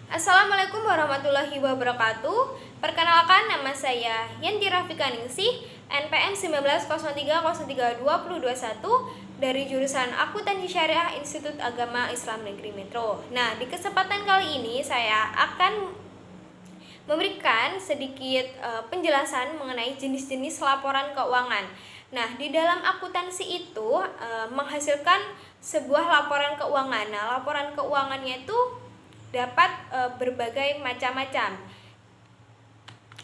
Assalamualaikum warahmatullahi wabarakatuh. Perkenalkan, nama saya Yanti Rafika Ningsih, NPM 1903032021 dari jurusan Akuntansi Syariah Institut Agama Islam Negeri Metro. Nah, di kesempatan kali ini saya akan memberikan sedikit penjelasan mengenai jenis-jenis laporan keuangan. Nah, di dalam akuntansi itu menghasilkan sebuah laporan keuangan. Nah, laporan keuangannya itu dapat berbagai macam-macam.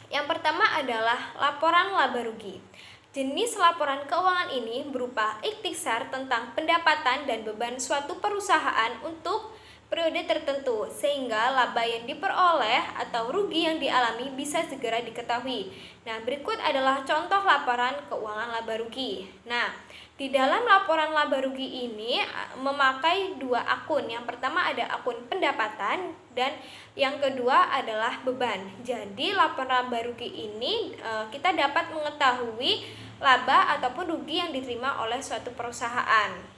Yang pertama adalah laporan laba rugi. Jenis laporan keuangan ini berupa ikhtisar tentang pendapatan dan beban suatu perusahaan untuk periode tertentu, sehingga laba yang diperoleh atau rugi yang dialami bisa segera diketahui. Nah, berikut adalah contoh laporan keuangan laba rugi. Nah, di dalam laporan laba rugi ini memakai dua akun. Yang pertama ada akun pendapatan dan yang kedua adalah beban. Jadi laporan laba rugi ini kita dapat mengetahui laba ataupun rugi yang diterima oleh suatu perusahaan.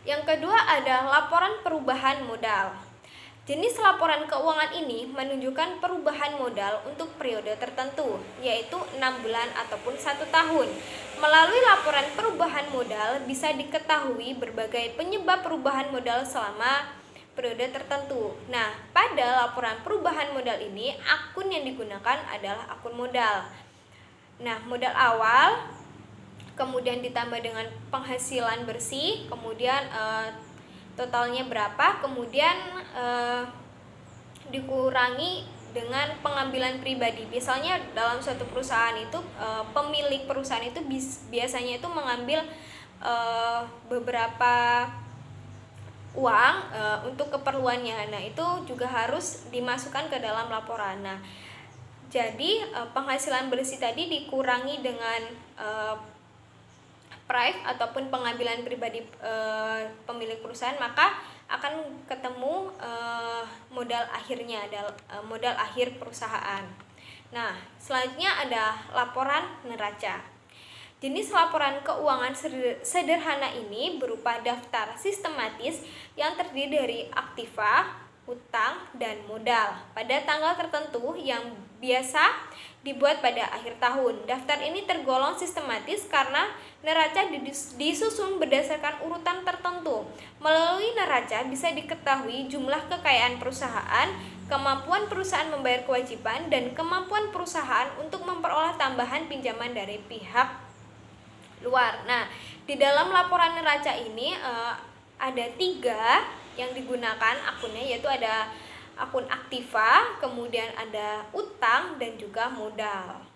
Yang kedua ada laporan perubahan modal. Jenis laporan keuangan ini menunjukkan perubahan modal untuk periode tertentu, yaitu 6 bulan ataupun 1 tahun. Melalui laporan perubahan modal bisa diketahui berbagai penyebab perubahan modal selama periode tertentu. Nah, pada laporan perubahan modal ini, akun yang digunakan adalah akun modal. Nah, modal awal, kemudian ditambah dengan penghasilan bersih, kemudian totalnya berapa, kemudian dikurangi dengan pengambilan pribadi. Misalnya dalam suatu perusahaan itu pemilik perusahaan itu biasanya itu mengambil beberapa uang untuk keperluannya. Nah, itu juga harus dimasukkan ke dalam laporan. Nah, jadi penghasilan bersih tadi dikurangi dengan prive ataupun pengambilan pribadi pemilik perusahaan, maka akan ketemu modal akhirnya, modal akhir perusahaan. Nah, selanjutnya ada laporan neraca. Jenis laporan keuangan sederhana ini berupa daftar sistematis yang terdiri dari aktiva, utang, dan modal pada tanggal tertentu yang biasa dibuat pada akhir tahun. Daftar ini tergolong sistematis karena neraca disusun berdasarkan urutan tertentu. Melalui neraca bisa diketahui jumlah kekayaan perusahaan, kemampuan perusahaan membayar kewajiban, dan kemampuan perusahaan untuk memperoleh tambahan pinjaman dari pihak luar. Nah, di dalam laporan neraca ini ada 3 yang digunakan akunnya, yaitu ada akun aktiva, kemudian ada utang, dan juga modal.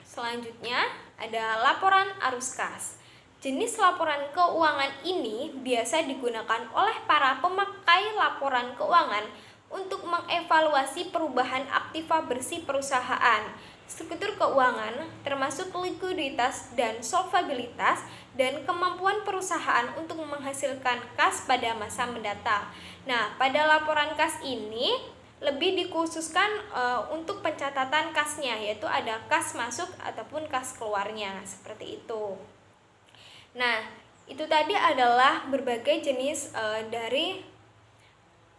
Selanjutnya ada laporan arus kas. Jenis laporan keuangan ini biasa digunakan oleh para pemakai laporan keuangan untuk mengevaluasi perubahan aktiva bersih perusahaan, struktur keuangan, termasuk likuiditas dan solvabilitas, dan kemampuan perusahaan untuk menghasilkan kas pada masa mendatang. Nah, pada laporan kas ini lebih dikhususkan untuk pencatatan kasnya, yaitu ada kas masuk ataupun kas keluarnya, seperti itu. Nah, itu tadi adalah berbagai jenis dari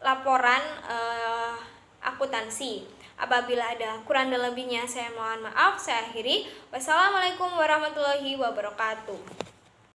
laporan akuntansi. Apabila ada kurang dan lebihnya saya mohon maaf. Saya akhiri. Wassalamualaikum warahmatullahi wabarakatuh.